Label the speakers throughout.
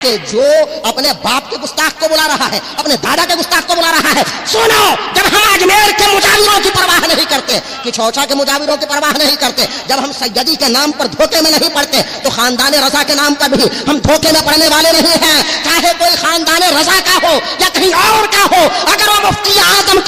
Speaker 1: کہ جو اپنے باپ کے گستاخ کو بلا رہا ہے, اپنے دادا کے گستاخ کو بلا رہا ہے. سنو, جب ہم اجمیر کے مجاوروں کی پرواہ نہیں کرتے, کہ چھوچا کے مجاوروں کی پرواہ نہیں کرتے, جب ہم سیدی کے نام پر دھوکے میں نہیں پڑتے, تو خاندان رضا کے نام پر بھی ہم دھوکے میں پڑنے والے نہیں ہیں. چاہے کوئی خاندان رضا کا ہو یا کہیں اور کا ہو, اگر وہ مفتی اعظم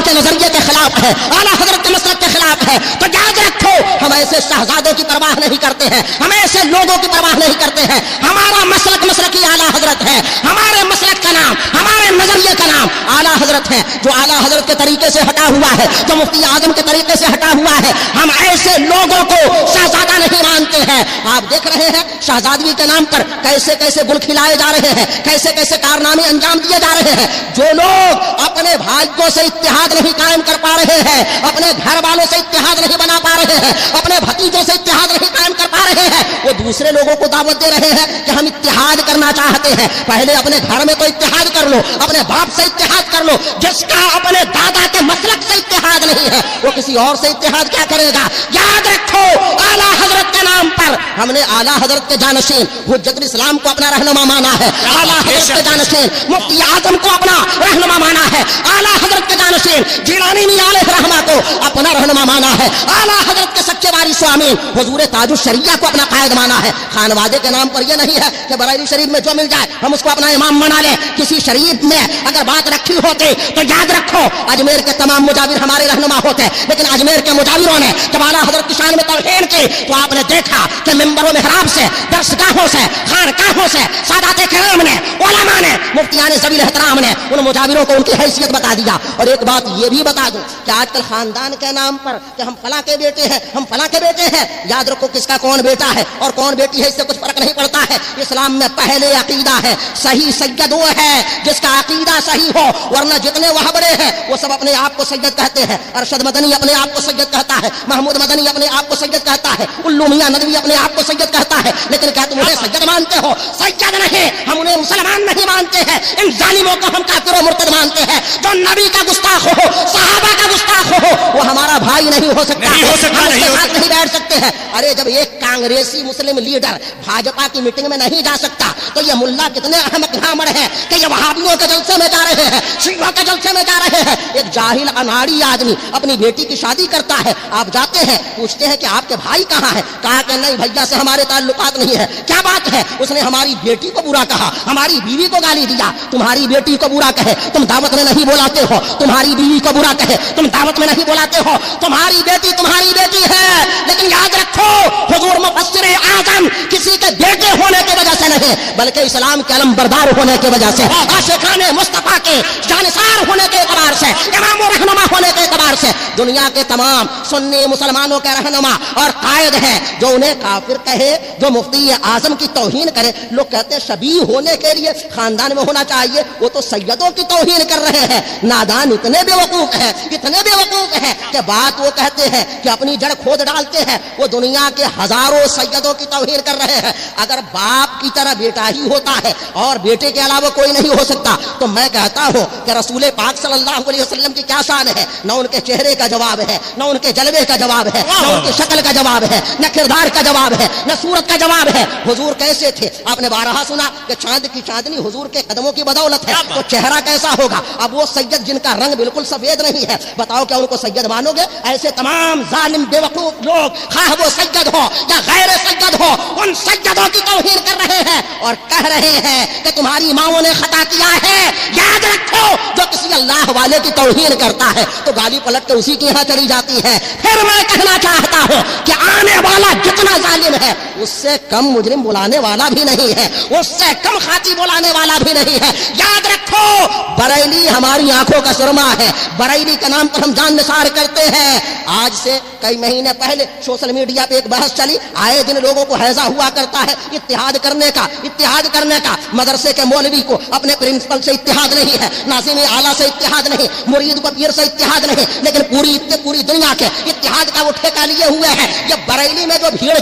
Speaker 1: کے نظریے کے خلاف ہے, اعلیٰ حضرت کے مسلک کے خلاف ہے, تو یاد رکھو ہم ایسے شہزادوں کی پرواہ نہیں کرتے ہیں, ہم ایسے لوگوں کی پرواہ نہیں کرتے ہیں. ہمارا مسلک ہی اعلیٰ حضرت ہے, ہمارے مسلک کا نام, ہمارے نظریے کا نام اعلیٰ حضرت ہے. جو اعلیٰ حضرت کے طریقے سے ہٹا ہوا ہے, جو مفتی اعظم کے طریقے سے ہٹا ہوا ہے, ہم ایسے لوگوں کو شہزادہ نہیں مانتے ہیں. آپ دیکھ رہے ہیں شہزادگی کے نام پر کیسے کیسے گل کھلائے جا رہے ہیں, کیسے کیسے کارنامے انجام دیے جا رہے ہیں. جو لوگ اپنے بھائیوں سے اتحاد نہیں قائم کر پا رہے ہیں, اپنے گھر والوں سے اتحاد نہیں بنا پا رہے ہیں, اپنے بھتیجوں سے اتحاد نہیں قائم کر پا رہے ہیں, وہ دوسرے لوگوں کو دعوت دے رہے ہیں کہ ہم اتحاد کرنا چاہتے ہیں. پہلے اپنے گھر میں تو اتحاد کر لو, اپنے باپ سے اتحاد کر لو. جس کا اپنے دادا کے مسلک سے اتحاد نہیں ہے, وہ کسی اور سے اتحاد کیا کرے گا؟ یاد رکھو اعلیٰ حضرت کے نام پر ہم نے اعلیٰ حضرت کے جانشین حجت الاسلام کو اپنا رہنما مانا ہے, اعلیٰ حضرت کے جانشین مفتی اعظم کو اپنا رہنما مانا ہے, اعلیٰ حضرت کے جانشین جیلانی میاں علیہ رحمہ کو اپنا رہنما مانا ہے, اعلیٰ حضرت کے سچے وارث و امین حضور تاج الشریعہ کو اپنا قائد مانا ہے. خانوادے کے نام پر یہ نہیں ہے کہ بریلی شریف میں جو مل جائے ہم اس کو اپنا امام منا لیں. کسی شریف میں اگر بات رکھی ہوتی تو یاد رکھو اجمیر کے تمام مجاور ہمارے رہنما ہوتے, لیکن اجمیر کے مجاوروں نے جب اعلیٰ حضرت کی شان میں توہین کی تو آپ نے دیکھا کہ منبر و محراب سے, درسگاہوں سے, خانقاہوں سے سادات کرام نے, علماء نے, مفتیان ذوی احترام نے ان مجاوروں کو ان کی حیثیت بتا دیا. اور ایک بات یہ بھی بتا دوں کہ آج کل خاندان کے نام پر کہ ہم فلاں کے بیٹے ہیں, ہم فلاں کے بیٹے ہیں, یاد رکھو کس کا کون بیٹا ہے اور کون بیٹی ہے اس سے کچھ فرق نہیں پڑتا ہے. اسلام میں پہلے عقیدہ ہے, صحیح سید وہ ہے جس کا عقیدہ صحیح ہو, ورنہ جتنے وہاں بڑے ہیں وہ سب اپنے آپ کو سید کہتے ہیں. ارشد مدنی اپنے آپ کو سید کہتا ہے, محمود مدنی اپنے آپ کو سید کہتا ہے, الو میاں ندوی اپنے آپ کو سید کہتا ہے. لیکن کیا تم انہیں سید مانتے ہو؟ سید نہیں, ہم انہیں مسلمان نہیں مانتے ہیں. ان ظالموں کو ہم کافر و مرتد مانتے ہیں. جو نبی کا گستاخ ہو, صحابہ کا گستاخ ہو, وہ ہمارا بھائی نہیں ہو سکتا, ہم اس کے ساتھ نہیں بیٹھ سکتے ہیں. ارے جب ایک کانگریسی مسلم لیڈر بھاجپا کی میٹنگ میں نہیں جا سکتا تو یہ ملا کتنے احمق گھامڑ ہیں کہ یہ وہابیوں کے جلسے میں جا رہے ہیں, شیعوں کے جلسے میں جا رہے ہیں. ایک جاہل اناڑی آدمی اپنی بیٹی کی شادی کرتا ہے, آپ جاتے ہیں پوچھتے ہیں کہ آپ کے بھائی کہاں ہے, کہا کہ نہیں بھیا سے ہمارے تعلقات نہیں ہے. کیا بات ہے؟ اس نے ہماری بیٹی کو برا کہا, ہماری بیوی کو گالی دیا. تمہاری بیٹی کو برا کہے تم دعوت میں نہیں بلاتے ہو, تمہاری بیوی کو برا کہے تم دعوت میں نہیں بلاتے ہو. تمہاری بیٹی ہے, لیکن یاد رکھو حضور مفسر اعظم کسی کے بیٹے ہونے کی وجہ سے نہیں بلکہ اسلام کے علم بردار ہونے کی وجہ سے, عاشقان مصطفیٰ کے جانثار ہونے کے اعتبار سے, امام و رہنما ہونے کے اعتبار سے دنیا کے تمام سنی مسلمانوں کے رہنما اور قائد ہیں. جو انہیں کافر کہے, جو مفتی اعظم کی توہین کرے, لوگ کہتے ہیں شبیہ ہونے کے لیے خاندان میں ہونا چاہیے, وہ تو سیدوں کی توہین کر رہے ہیں. نادان اتنے بیوقوف ہیں, اتنے بیوقوف ہیں کہ بات وہ کہتے ہیں کہ اپنی جڑ کھود ڈالتے ہیں, وہ دنیا کے ہزاروں سیدوں کی توہین کر رہے ہیں. اگر باپ کی طرح بیٹا ہی ہوتا ہے اور بیٹے کے علاوہ کوئی نہیں ہو سکتا تو میں کہتا ہوں کہ رسول پاک صلی اللہ علیہ وسلم کی کیا شان ہے. نہ ان کے چہرے کا جواب ہے, نہ ان کے جلوے کا جواب ہے, نہ ان کی شکل کا جواب ہے, نہ کردار کا جواب ہے, نہ صورت کا جواب ہے. حضور کیسے تھے آپ نے بارہا سنا کہ چاند کی چاندنی حضور کے قدموں کی بدولت ہے, تو چہرہ کیسا ہوگا؟ اب وہ سید جن کا رنگ بالکل سفید نہیں ہے, بتاؤ کیا ان کو سید مانو گے؟ ایسے تمام ظالم بیوقوف لوگ, خواہ وہ سید ہو یا غیر سید ہو, ان سیدوں کی توہین کر رہے ہیں اور کہہ رہے ہیں کہ تمہاری ماؤں نے خطا کیا ہے. یاد رکھو جو کسی اللہ والے کی توہین کرتا ہے تو گالی پلٹ کے اسی کے یہاں چلی جاتی ہے. پھر میں کہنا چاہتا ہوں کہ آنے والا جتنا ظالم ہے اس سے کم مجرم بلانے والا بھی نہیں ہے, اس سے کم خاطی بلانے والا بھی نہیں ہے. یاد رکھو بریلی ہماری آنکھوں کا سرما ہے, بریلی کے نام پر ہم جان نثار کرتے ہیں. آج سے کئی مہینے پہلے سوشل میڈیا پہ ایک بحث چلی, آئے دن لوگوں کو حیضہ ہوا کرتا ہے اتحاد کرنے کا. مدرسے کے مولوی کو اپنے پرنسپل سے اتحاد نہیں ہے, ناظم اعلیٰ سے اتحاد نہیں, مرید کو پیر سے اتحاد نہیں, لیکن پوری دنیا کے اتحاد کا وہ ٹھیکہ لیے ہوئے ہیں. یہ بریلی میں جو بھیڑ